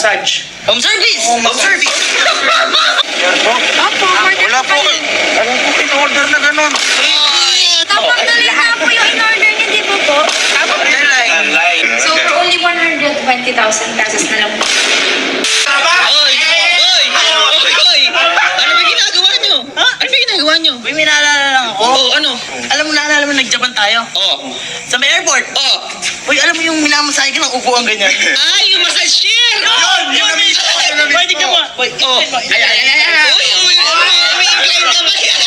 massage. Home service! Home service! Opo, Wala po. Wala po in-order na ganun. Tapos na rin na po yung in-order niya, di ba po? Online. So, for only 120,000 pesos na lang po. Oy! Ano ba ginagawa nyo? Ha? Ano ba ginagawa nyo? Uy, may naalala lang ako. Oo, ano? Alam mo, naalala mo, nag-Japan tayo. Oo. Sa may airport. Oo. Uy, alam mo yung minamasahe ka ng upuan ganyan. Ay, yung massage chair! Pwede ka mo. Uy, Oh. Uy, incline ka ba yan?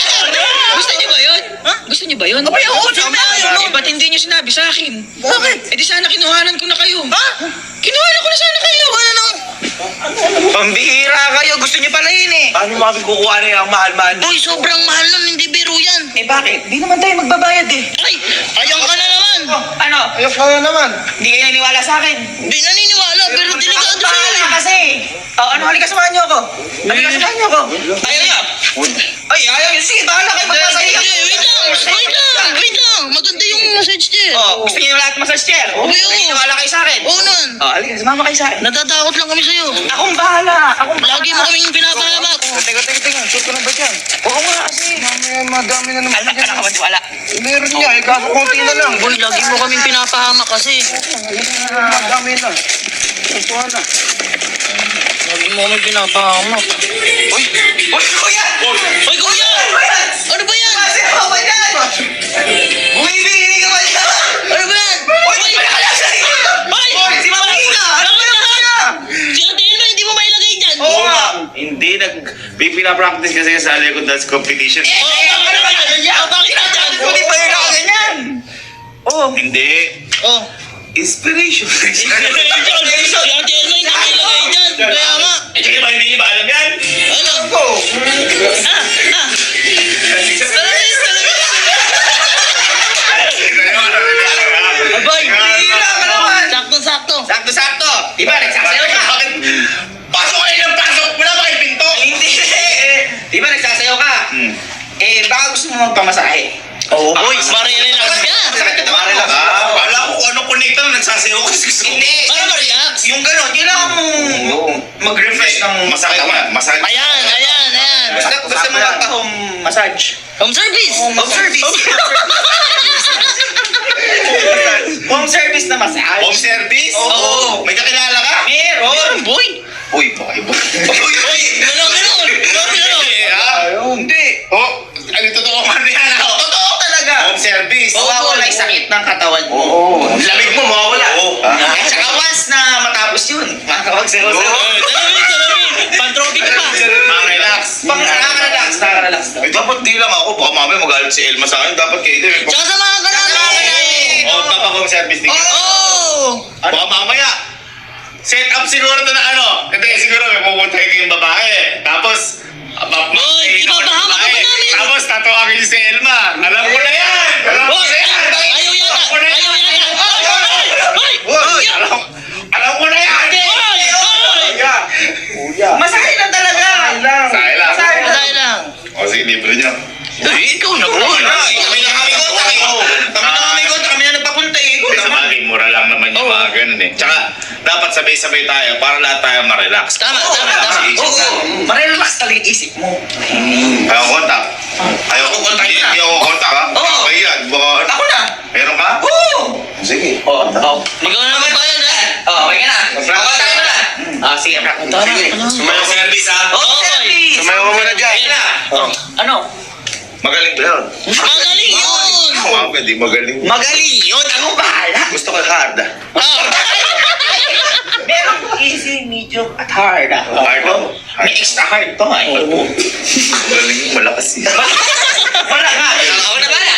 Gusto niyo ba yun? Ha? Gusto niyo ba yun? Abay, oo, sabi na yun, no? Ba't hindi niyo sinabi sa akin? Bakit? Eh di sana kinuhanan ko na kayo. Ha? Kinuhanan ko na sana kayo. Ano? Pambihira kayo. Gusto niyo pala yun eh. Paano mo kami kukuha na yung mahal-mahal? Uy, sobrang mahal nun, hindi biro yan. Eh bakit? Di naman tayo magbabayad eh. Ay, ayang ka na naman. Ano? Ayos ka na naman. Hindi kayo naniniwala sa akin. Hindi naniniwala, pero delikado sa'yo Bahala eh. kasi. Ano, halika samahan niyo ako. Halika samahan niyo ako. Ayaw niya. Ay, ayaw niyo. Sige, bahala kayo magmasahe. Wait lang. Maganda yung massage chair. Oh, gusto niyo lahat massage chair? Oo. Naniniwala kayo sa akin? Oo nun. Oh, halika, sumama kayo sa akin. Natatakot lang kami sa'yo. Akong bahala. Lagi mo kaming pinapahamak. Teka. Shoot ko na ba dyan? Oo nga kasi. Mamaya madami na naman. Anak ka matiwala. Meron niya eh. Kaso konti na lang. Boy, lagi mo kaming pinapahamak kasi. Madami na. Ito na. Lagi mo kaming pinapahamak. Uy, kuya! Hoy, kuya! Ano ba yan? Kasi ako ba yan? Bumibili ka ba yan? Ano ba yan? Uy, palakalas na yan! Uy, si Mama Ina! Ano ba yan? Si Ate Elma, hindi mo mailagay dyan. Oo nga. Hindi. Pinapractice kasi sa Lego Dance Competition. Ano ba yan? Bakit natin? Hindi pa yun ako ganyan. Oh. Hindi. Oh. Inspiration. Si Ate Elma, hindi mailagay dyan. Kaya nga. Eh, sige ba hindi ba alam yan? Ano? Go. Abay, Bihira ka naman. sakto-sakto. Sakto-sakto. Diba, nagsasayaw ka? Bakit? Pasok kayo ng pasok. Wala ba kayong pinto? Hindi. Diba, nagsasayaw ka? Eh, baka gusto mo magpamasahe. Oo, boy. Marirelax ka. Sakit ka naman. Relax. Kala ko kung anong connector na nagsasayaw ko. Hindi. Para ma-relax. Yung gano'n, kailangan mong mag-refresh ng Masakit naman. Masakit. Ayan. Basta mo magpa-home massage. Home service. Home service. Home service na massage. Home service? Oo. May kakilala ka? Meron. Boy. Uy, bakit ba? Uy! Ganon. Hindi. Oh, ano totoo man yan? Totoo talaga. Home service. Mawawala yung sakit ng katawan mo. Oo. Lamig mo, mawawala. Oo. At saka once na matapos yun, makakapagsayaw. Pantrophy ka pa. Relax. Nakaka-relax. Eh, dapat di lang ako. Baka mamaya magalit si Elma sa akin. Dapat kayo din. Tsaka samahan ka namin. Oh, papa-home service din. Oo. Baka mamaya, set up siguro to na ano. Hindi, siguro may pupuntahin kayong babae. Tapos, Boy, ipapahamak ka pa namin. Tapos, tatawagin si Elma. Alam ko na yan! Alam ko Boy, na yan! ayaw yata. Hoy. Alam ko na yan! Kuya! Masahe lang talaga. Sahi lang. Masahe lang. O, sige, libre niyo. Ikaw na, boy. Kami na kami kontak eh. Kami na nagpapunta eh. Sa bagay, mura lang naman yung mga ganun eh. Tsaka, dapat sabay-sabay tayo para lahat tayo ma-relax. Tama. Oo. Marelax talaga yung isip mo. Ayaw kontak. Ayaw Ako kontak na. Hindi ako kontak ha? Oo. Ayan, baka... Ako na. Meron ka? Oo. Sige. Oo. Ikaw na magbayad, ha? Oo, okay na. Kontak mo na. Sige, sige. Sumayo service ha? Oo, service. Sumayo ka muna dyan. Ayun na. Ano? Magaling ba yun? Magaling yun. Wow, hindi magaling. Magaling yun. Ako bahala. Gusto ko hard ah. Meron po easy, medium, at hard. Hard oh. May extra hard to eh. Magaling, malakas yun. Wala ka. Ako na ba na?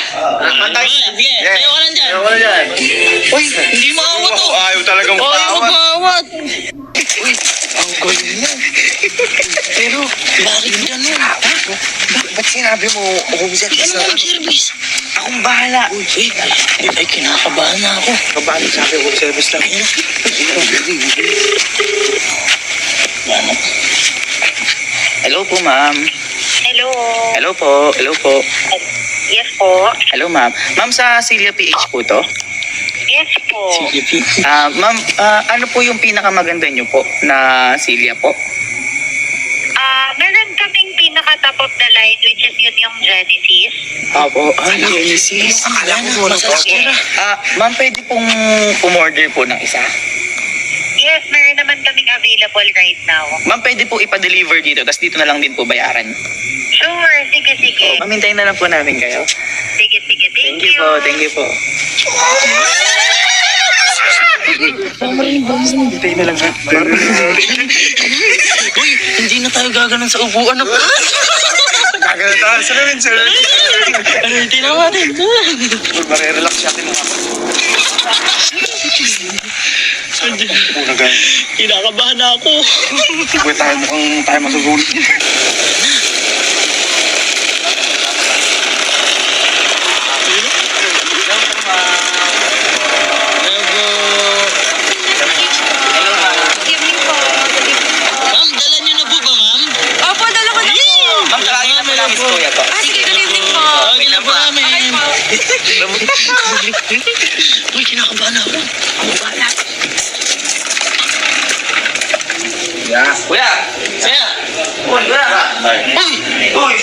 Pantay. Sige, tayo ka lang dyan. Ayaw ka dyan. Uy, hindi maawat to. Ayaw talagang Ayaw tawad. maawat. Uy, ang galing yan. Pero, bakit ganun? Ba't sinabi mo home service Ano home service? Akong bahala. Uy, ay kinakabahan na ako. Kabahan sabi home service lang. Hello po, ma'am. Hello. Hello po. Hello po. Yes po. Hello, ma'am. Ma'am, sa Celia PH po to? Yes po. Ma'am, ano po yung pinakamaganda nyo po na silya po? Meron kaming pinaka-top of the line, which is yun yung Genesis. Opo. Genesis. Akala ko muna po. Ma'am, pwede pong umorder po ng isa. Yes, meron naman kaming available right now. Ma'am, pwede po ipa-deliver dito, tapos dito na lang din po bayaran. Sure, sige. Mamintayin na lang po namin kayo. Sige. Thank you. Thank you po. Hintayin na lang ha. Uy, hindi na tayo gaganon sa upuan na Gagawin tayo. Salamin, sir. Ano yung tinawa din? Marirelax natin mga ako. Kinakabahan na ako. Uy, tayo mukhang tayo masusulit. Good evening po. Ma'am, dala niyo na po ba, ma'am? Opo, dala ko na po. Ma'am, kalagin na po namin si Kuya po. Sige, good evening po. Okay na po namin. Uy, kinakabahan na ako. Kuya! Kaya, Kuya! uy,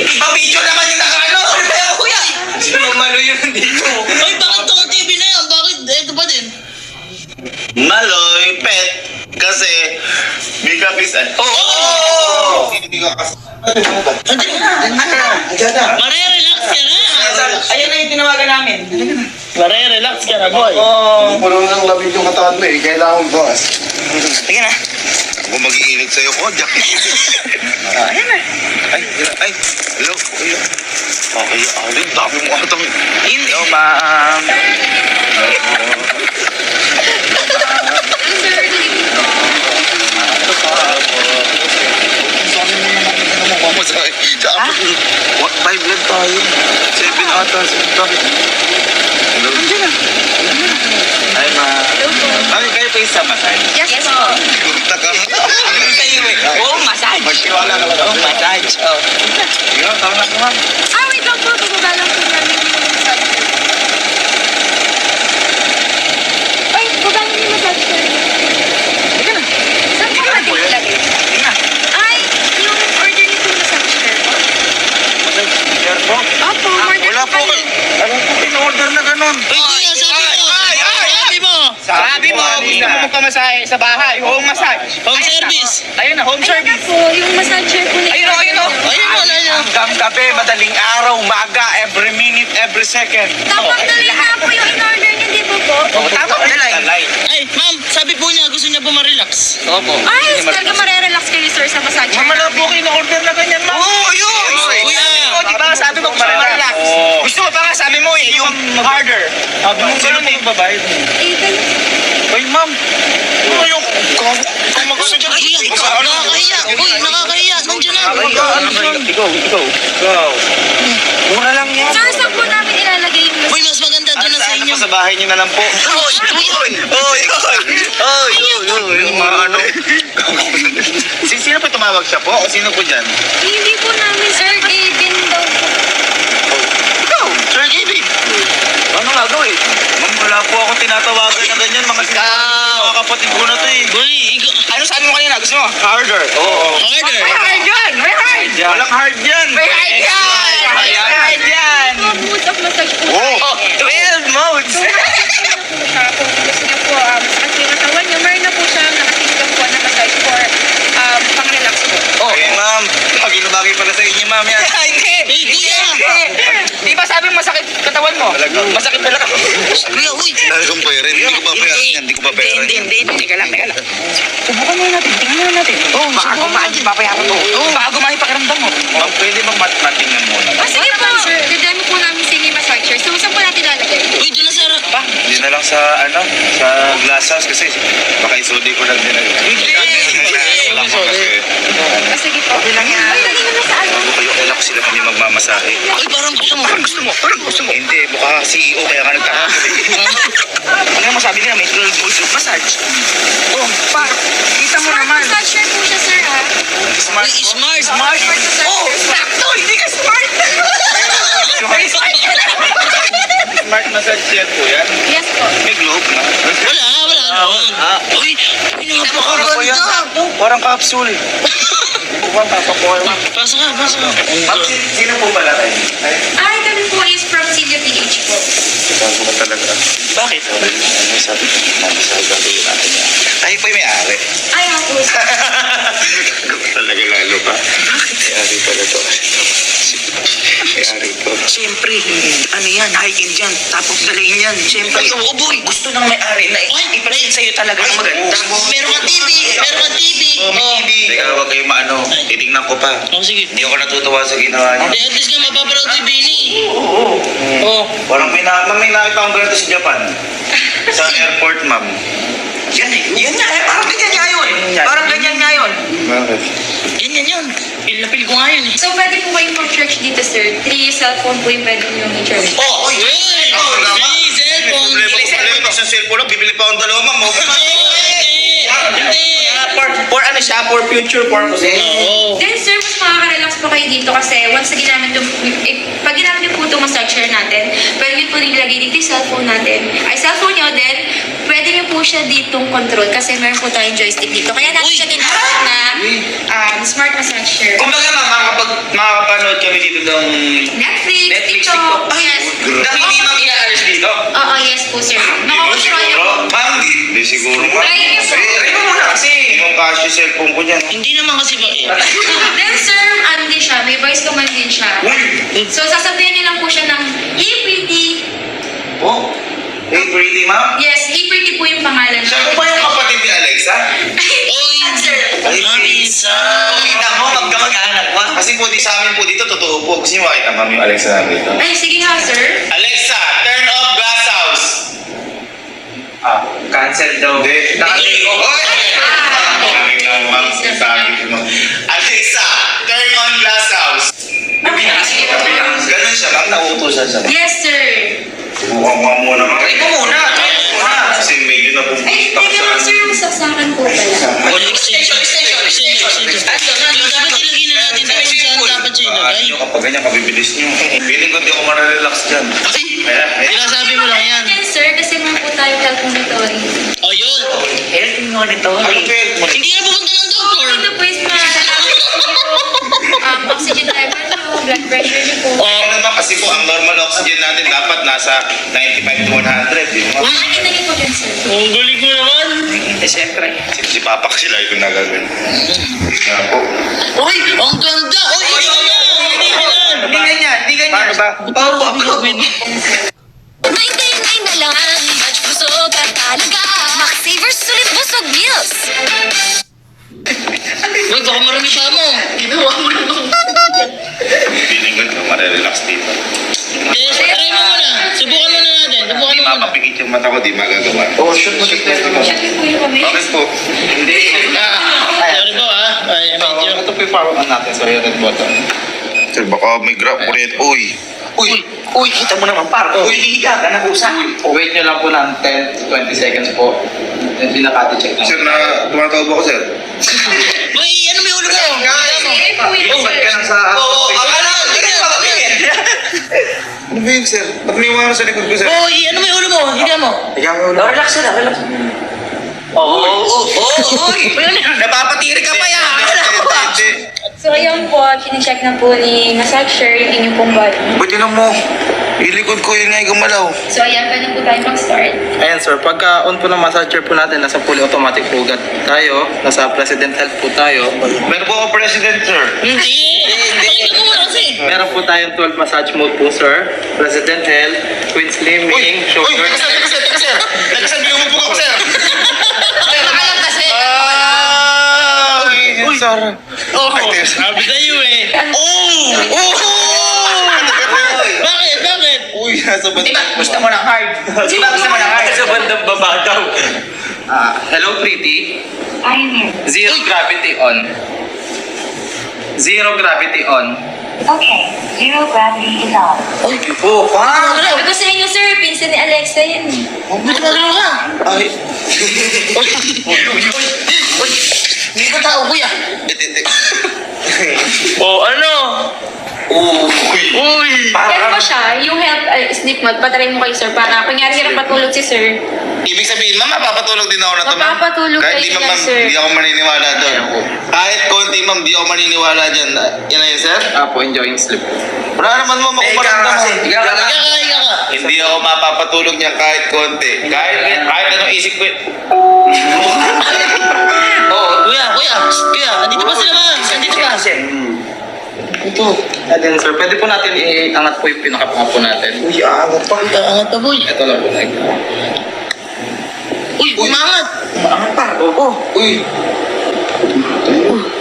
Ipa-picture naman yung naka-ano! Ano ba yan, Kuya? Sino malo yun dito? uy, bakit tong TV na yan? Bakit ito pa din? Maloy, pet. Kasi, big up is... Oo! Mare-relax ka na. Ayan na yung tinawagan namin. Mare-relax ka na, boy. Oo. Puno ng labig yung katawan mo eh. Kailangan bukas. Sige na. Ako mag-iinit sa'yo ko, Jack. Ayan na. Ay, hello. Okay, Alin, dami mo atang... Hindi. Oh, ma'am. What? 5 lang tayo. 7 ata. Bakit? Hello? Ay, ma'am. Mami, kayo po yung sa massage. Yes po. Punta ka. Oo, massage. Magtiwala ka lang. Oo, massage. Oo. Ikaw, tama na naman. Wait lang po. Bababa lang po namin yung massage. Ay, baba namin yung massage ko. Saan po natin ilagay? Ay, yung order niyo po massage chair po. Opo, order Wala po. Ano po in-order na ganun? Uy, kuya, sabi mo. Sabi mo, gusto mo magpamasahe sa bahay. Home massage. Home service. Ayun na, home Ayun na service. po, yung massage chair po. Ayun o, ayun o. Ayun. Hanggang gabi, madaling araw, umaga, every minute, every second. Tapos dali na po yung in-order niyo, di ba po? Oo, tama ka na lang. Ay, ma'am, sabi po niya, gusto niya po ma-relax. Opo. Ay, talaga marerelax kayo, sir, sa massage chair. Wala po kayo na-order na ganyan, ma'am. Oo, yun. Kuya. Oo, di ba? Sabi mo gusto mo relax. Oo. Gusto mo pa nga, sabi mo eh, yung harder. Sabi mo, sino po babayad? Eh, kayo. Ay, ma'am. Ano yung... Kung mag-gusto dyan, Kuya, nakakahiya. Uy, nakakahiya. Nandiyan na. Ikaw. Mura lang yan. Sir, saan po namin ilalagay yung Uy, mas maganda doon na sa inyo. Sa bahay niyo na lang po. Yung mga ano. Sino po tumawag siya po? O sino po dyan? Hindi po namin, sir. Gavin daw po. Ikaw, Sir Gavin. Ano nga gawin? Ma'am, wala po ako tinatawagan na ganyan. Mga kapatid ko na to eh. Uy, Ano sabi mo kanina? Gusto mo? Harder. Oo. harder. May hard yan! May hard! Walang hard yan. May hard yan! May hard yan! Mood of massage po. Oh. Oh, 12 modes! Kung gusto niyo po, massage yung katawan niyo, meron na po siyang nakasistem po na massage for pang-relax po. Oh, Ma'am, bagay na bagay pala sa inyo, ma'am yan. hindi! Hey, kuya! Di ba sabi mo masakit katawan mo? Talaga? Masakit talaga. Kuya, uy. Talagang bayarin. Hindi ko babayaran yan. Hindi ko babayaran yan. Hindi. Teka lang. Subukan muna natin. Tingnan muna natin. Oh, baka kumain, papayaran mo. Oh, baka kumain pakiramdam mo. Ma'am, pwede bang matingnan muna? Sige po, sir. Didemo po namin sa inyo yung massage chair. So, saan po natin ilalagay? Uy, doon na sa harap. Hindi na lang sa, sa glass house kasi baka isuli ko lang din. Hindi. Wala ko kasi. Sige po. Okay lang yan. Ay, dali na sa ano. Kayo kailan ko sila kami magmamasahe. Uy, parang gusto mo. Parang gusto mo. Hindi, mukha CEO kaya ka nagkakasali. Ano mo sabi nila, may 12 modes of massage. Oh, kita mo Smart naman. massage chair po siya, sir, ha? Uy, smart. Smart massage chair. Oh, sakto! Hindi ka smart! May smart ka na. Smart massage chair po yan. Yes po. May glow. naman. Uy, pinapakaganda. Parang capsule. Pasok Pasok ka. Ma'am, sino po pala kayo? Ay, kami po is from Silvia PH po. Bago ko talaga. Bakit? Sabi gagawin natin yan. Tayo po yung may-ari. Ay, nga po. Talaga lalo pa. May-ari pala to. May-ari to. Siyempre, ano yan, hiking dyan. Tapos dalhin yan. Siyempre, Ay, oo, boy. gusto ng may-ari na ipasin sa'yo talaga ng maganda. Meron kang TV. Meron kang TV. Oh, may TV. Teka, huwag kayo maano. Titingnan ko pa. Oh, sige. Hindi ako natutuwa sa ginawa niya. At least nga mapapanood ni Benny. Oo. Oh. Parang may nakita akong ganito sa Japan. Sa airport, ma'am. Yan nga, parang ganyan nga yun. Parang ganyan nga yun. Bakit? Ganyan yun. Pinapil ko nga yun eh. So, pwede po kayong mag-charge dito, sir. 3 cellphone po yung pwede nyo i-charge. Oh, uy! Hey, cellphone. Sa cellphone lang, bibili pa akong dalawa, ma'am. Hindi. For future purposes. Oo. Then, sir, mas makaka-relax po kayo dito kasi once na ginamit yung, pag ginamit niyo po itong massager natin, pwede niyo po nilagay dito yung cellphone natin. Ay, cellphone niyo, then, pwede niyo po siya ditong control kasi meron po tayong joystick dito. Kaya natin siya tinatawag na smart massager. Kumbaga, ma'am, makakapanood kami dito ng Netflix, Netflix, TikTok, TikTok. yes. Dahil hindi ma'am iaalis dito. Oo, yes po, sir. Makakontrol niyo po. Ma'am, hindi siguro, ma'am. Try niyo po. Try mo muna kasi. Yung cash yung cellphone ko dyan. Hindi naman kasi ba eh. Then, sir, ano din siya, may voice command din siya. So, sasabihin niyo lang po siya ng, hey, pretty. Oh, hey, pretty, ma'am. Yes, hey, pretty po yung pangalan Siya po ba yung kapatid ni Alexa? Oy, sir. Marisa. Kumita mo, magkamag-anak mo. Kasi po, di sa amin po dito, totoo po. Gusto niyo makita, ma'am, yung Alexa namin dito. Ay, sige nga, sir. Alexa, turn off glass house. Cancel daw. Hindi. Nakatingin ko. Hoy! Sabi lang, ma'am. Sabi ko, ma'am. Alexa, turn on glass house. Ganun siya, ma'am. Nauutosan siya. Yes, sir. Subukan mo muna, ma'am. Try mo muna. Kasi medyo na Ay, puputak teka lang, sir, yung saksakan po pala. Extension. Dapat ilagay na natin doon saan dapat siya ilagay. Ano kapag ganyan, kabibilis niyo. Feeling ko di ako mararelax dyan. Ay, sinasabi mo lang yan. Yes, sir, kasi meron po tayo health monitoring. Oh, yun. Health monitoring. Hindi ka na pupunta ng doktor. Ito po is oxygen level nyo, blood pressure nyo po. Oo naman kasi po, ang normal oxygen natin dapat nasa 95 to 100. Di ba? Nakikita niyo po dyan, sir. Ang galing mo naman. Eh, siyempre. Si Papa kasi lagi ko nagagawin. Nga po. Uy, ang ganda. Uy, hindi ka na. Hindi ganyan, hindi ganyan. Paano ba? $99 na lang. Batch busog at talaga. Max Savers sulit busog meals. Uy, baka marami siya mo. Ginawa mo na. Feeling ko di ako mararelax dito. Eh, try mo muna. Subukan muna natin. Subukan Di mo muna. mapapikit yung mata ko, di magagawa. Oh, shoot mo. Shoot po yung kami. Bakit po? Hindi. Sorry po ah. Ay, medyo. Ito po yung power on natin. So, yung red button. Sir, baka may grab ulit. Uy, kita mo naman, par. Uy, higa ka na kusa. Wait nyo lang po ng 10 to 20 seconds po. Then pinaka-check na. Sir, tumatawag ako, sir. Uy, ano may ulo mo? Sige po yun, sir. sa... Oo, akala, hindi ka makapigil. Ano ba yun, sir? Ba't may iwanan sa likod ko, sir? Uy, ano may ulo mo? Higa mo. Higa mo Oh, relax na, relax. Uy, napapatiri ka pa yan. So, ayun po, kine-check na po ni massager yung inyong pong body. Ba't yun mo? Ilikod ko yun nga yung gumalaw. So, ayan, pwede po tayo mag-start. Ayan sir, pagka on po ng massager po natin, nasa fully automatic po agad tayo. Nasa president health po tayo. Meron po ako president, sir. Hindi. Pakita mo muna kasi. Meron po tayong 12 massage mode po sir. President health, twin slimming, shoulder. Teka, sir. Nagsasabi yung mupog ako, sir. Nakalang kasi. Uy, sir. Oh, sabi sa'yo eh. Bakit? Bakit? Uy, nasa ba? Diba, gusto mo ng hard. Diba, gusto mo ng hard. Sa bandang baba daw. Hello pretty. I'm here. Zero gravity on. Zero gravity on. Okay, zero gravity is on. Ay, po, pa. Sabi ko sa inyo, sir, pinsan ni Alexa yan eh. Ba't magalaw ka? Ay. Hindi ka tao, kuya. Oh, ano? Uy! Help mo siya, yung help, snip mo, patry mo kay sir para kunyari hirap matulog si sir. Ibig sabihin, ma'am, mapapatulog din ako na to, ma'am. Mapapatulog Kahit kayo di, dyan, ma'am, sir. di ako maniniwala doon. Kahit konti, ma'am, di ako maniniwala dyan. Yan na yun, sir? Apo, enjoying sleep. Wala naman, ma'am, ako maramdam mo. Ika ka. Hindi ako mapapatulog niyan kahit konti. Kahit anong isip ko. Kuya, andito ba sila ma'am? Andito ba? Ito. And then sir, pwede po natin iangat po yung pinakapanga po natin. Uy, aangat pa. Angat pa boy. Ito lang po. Uy, umangat. Aangat pa. Oo. Uy.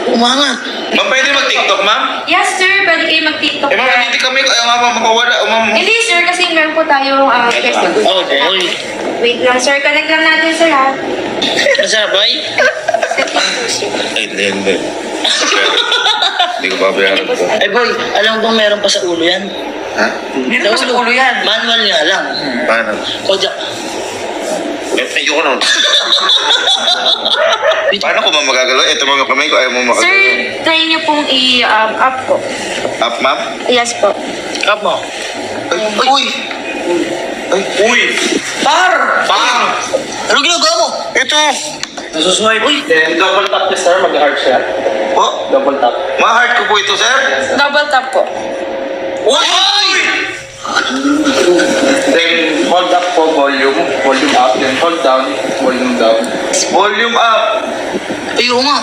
Umangat. Ma'am, pwede mag-tiktok, ma'am? Yes sir, pwede kayo mag-tiktok Eh, ma'am, na. nandito kami. Kaya nga, ma'am, makawala. Ma'am. Hindi sir, kasi meron po tayong Facebook. Okay. Wait lang sir, connect lang natin sir ha. Masarap boy? Ay, hindi. Hindi ko babayaran ko. Eh boy, alam mo bang meron pa sa ulo yan? Ha? Meron pa sa ulo yan. Manual nga lang. Paano? Kodya. Ayoko nun. Paano ko ma'am magagalaw? Ito mga kamay ko, ayaw mo Sir, makagalaw. try niyo pong i-up po. Up, ma'am? Yes po. Kap mo. Uy! Uy! Par! Ano ginagawa mo? Ito! Nasuswipe. Then double tap niya sir, mag-heart siya. Oh, Double tap. ma-heart ko po ito, sir. Double tap po. Uy! Then hold up po volume. Volume up. Then hold down. Volume down. Volume up! Ayaw nga.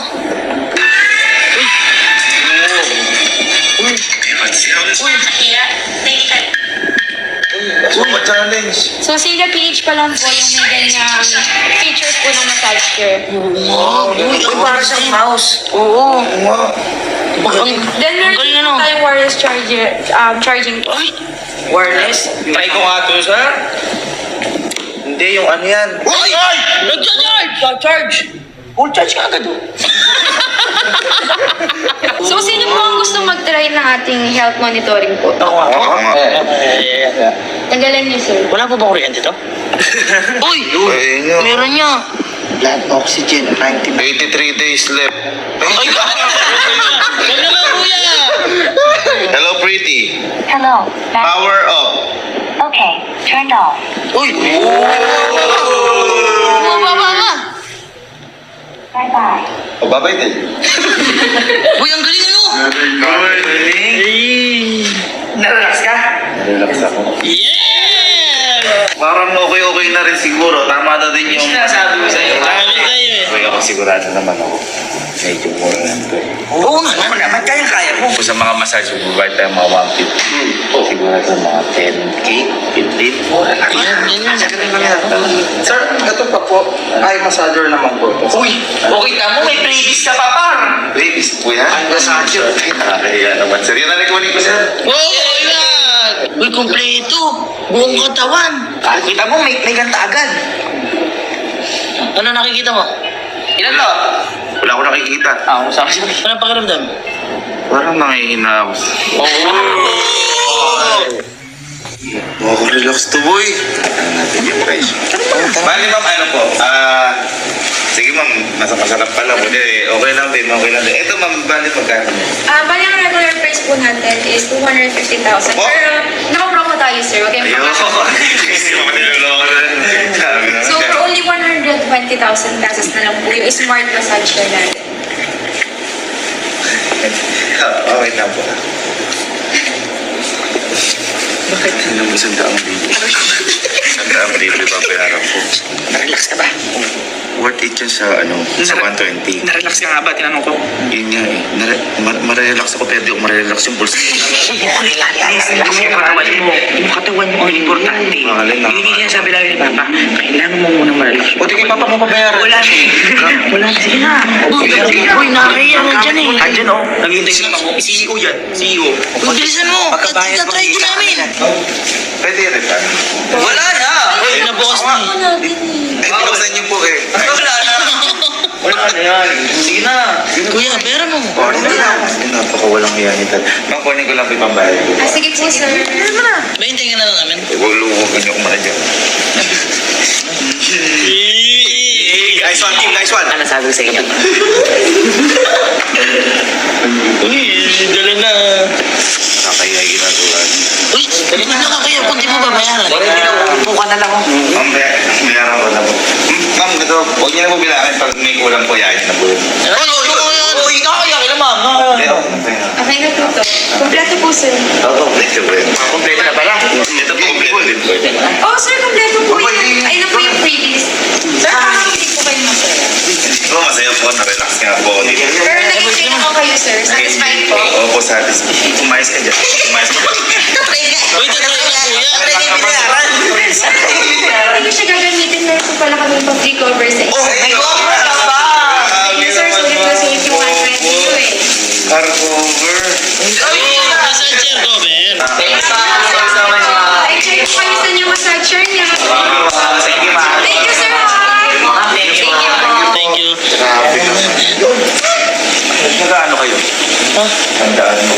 That's what challenge. So, Sila PH pa lang po yung may ganyang features po ng massage chair. Uy, para siyang mouse. Oo. Then, meron galing, din ano? tayong wireless charging po. Wireless. Try ko nga to, sir. Hindi, yung ano yan. Uy! Nag-charge! Full charge ka agad. So, sino po ang gusto mag-try ng ating health monitoring po? Ako nga. Oo nga. Tagalan niyo, sir. Wala pa ba kuryente to? Uy! Ayun yun. Meron niya. Blood oxygen, 90. 83 days left. Ay, wag naman kuya! Hello, pretty. Hello. Power up. Okay, turned off. Uy! Bumaba nga! Bye-bye. O, babay din. Uy, ang galing ano? Narelax ka? Relax ako. Yeah! Parang okay na rin siguro. Tama na din yung... Sinasabi ko sa'yo. Sabi sa'yo eh. Uy, ako sigurado naman ako. Medyo mura lang to eh. Oo nga. Ano naman, kaya mo. Kung sa mga massage, provide tayo mga 150. Sigurado mga 10K, 15. Mura lang yan. Sir, ito pa po. Ay, massager naman po. Uy, okay ka mo, may playlist ka pa, par. Ladies po yan. Ang massage. Ay, nakakahiya naman. Sir, yun na nagkunin ko, sir. Oo, yan! Uy, kompleto! Buong katawan! Kita mo, may ganta agad. Ano nakikita mo? Ilan to? Wala ko nakikita. Ako sa akin. Anong pakiramdam? Parang nangihina ako. Relax to, boy. Ano natin yung price? Bali, ma'am, ano po? Sige, ma'am, masarap pala po. Okay lang din, okay lang din. Ito, ma'am, bali magkano? Bali ang regular price po natin is 250,000. Oh. Pero, naka-promo tayo, sir. Okay, Ayun. Hindi mo niloloko na. Sabi naman, So, for only 120,000 pesos na lang po yung smart massage chair natin. Okay na po. Bakit? Ano mo sandaang libre? Sandaang libre ba bayaran ko? Narelax ka ba? Worth it yun sa, sa 120. Narelax ka nga ba? Tinanong ko. Yun nga eh. Marelax ako pero di ako marelax yung bulsa. Relax yung katawan mo. Yung katawan mo ang importante. Mahalin na. Hindi niya sabi lang ni Papa, kailangan mo muna marelax. O, di kay papa mo pabayaran. Wala na. Wala na. Sige na. Uy, nakakaya na dyan eh. Andyan o. Naghihintay si Mama. CEO yan. CEO. Uy, bilisan mo! Try din namin! Pwede rin ba? Wala na. Uy, nabukas na eh. Ano natin eh. Eh, binuksan niyo po eh. Wala na. Wala na yan. Sige na. Kuya, pera mo. Kunin ko lang. Napakawalang hiya nito. Ma'am, kunin ko lang po yung pambayad ko. Sige po, sir. Bahintay ka na lang namin. Huwag luhugan niyo kung dyan. Nice one, team. Nice one. Ano sabi ko sa inyo? Uy, dala na. kaya ginagawa niyo. Uy, dali na nga kuya, kung di mo babayaran. Upo ka na lang. Ma'am, bayaran ko na po. Ma'am, ito, huwag niyo na po bilangin pag may kulang po, yayin na po yun. Uy, nakakaya ka naman. Pero, Okay na po to. Kompleto po, sir. complete po yun. Kompleto na pala. Ito po, complete din po ito. Oh, sir, kompleto po yun. Ayun na po yung freebies. Sir, parang hindi po kayo masaya. Hindi po, masaya po, na-relax nga po ako dito. Pero nag-enjoy ako kayo, sir. Satisfied po. Opo, satisfied. Umayos ka dyan. Umayos ka dyan. Uy, totoo yan kuya. Hindi ko siya gagamitin. Meron po pala kami pang-free cover sa inyo. Oh, my God! Thank you, sir. Sulit na sulit yung 120 ko eh. Car cover. Massage chair cover. I-check po kayo sa new massage chair niya. Thank you, ma'am. Thank you, sir. Thank you po. Thank you. Grabe naman. Nag-ano kayo? Tandaan mo.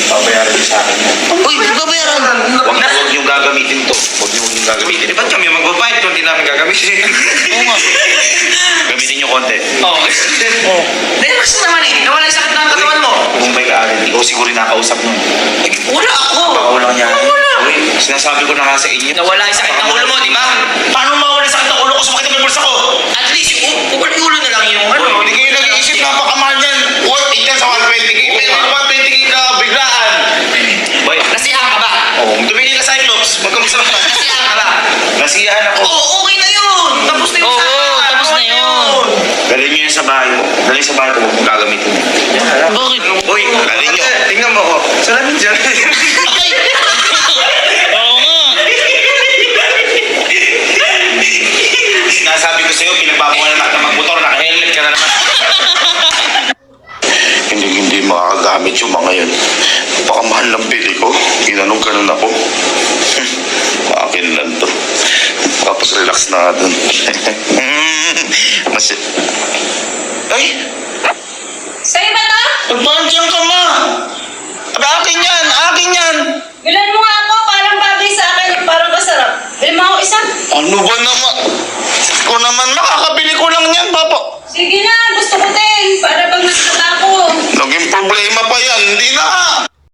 Pabayaran niyo sa akin yan. Uy, babayaran. Huwag niyong gagamitin to. Huwag niyong gagamitin. Ba't kami magbabayad kung hindi namin gagamitin? Oo nga. Gamitin niyo konti. Oo. Relax naman eh. Nawala yung sakit ng katawan mo. Kung may kaarin, ikaw siguro yung nakausap nun. Wala ako. Baka walang niya. Wala. Uy, sinasabi ko na nga sa inyo. Nawala yung sakit ng ulo mo, di ba? Paano mawala sakit ng ulo ko? Sumakit ang bulsa ko. At least, yung ulo na lang yung ano. Hindi kayo nag-iisip, napakamahal niyan. Worth it yan sa 120k. Pero 120k na biglaan. Boy, Nasiyahan ka ba? Tumingin ka Cyclops. Magkamusta ka. Nasiyahan ka ba? nasiyahan ako. Oo, okay na yun. Tapos na yung Oo, usapan. tapos na Okay yun. Dalhin niyo yan sa bahay mo. Dalhin sa bahay ko, huwag mong gagamitin. Bakit? Boy, dalhin niyo. Tingnan mo ako. Salamin dyan. Ay! Oo nga. Sinasabi ko sa'yo, pinagpapawalan na ka ng magmotor, naka-helmet ka na naman. Hindi makakagamit yung mga yun. Napakamahal ng bili ko. Ginanong-ganon ako. Akin lang to. Tapos relax na nga dun. Ay! Sa'yo ba to? Pagbandiyan ka ma. Akin yan. Akin yan. Bilan mo nga ako. Parang bagay sa akin. Parang masarap. Bilan mo ako isa. Ano ba naman? Ko naman makakabili ko lang yan, Papa. Sige na. Gusto ko din. Para pag nakita ko. Naging problema pa yan. Hindi na.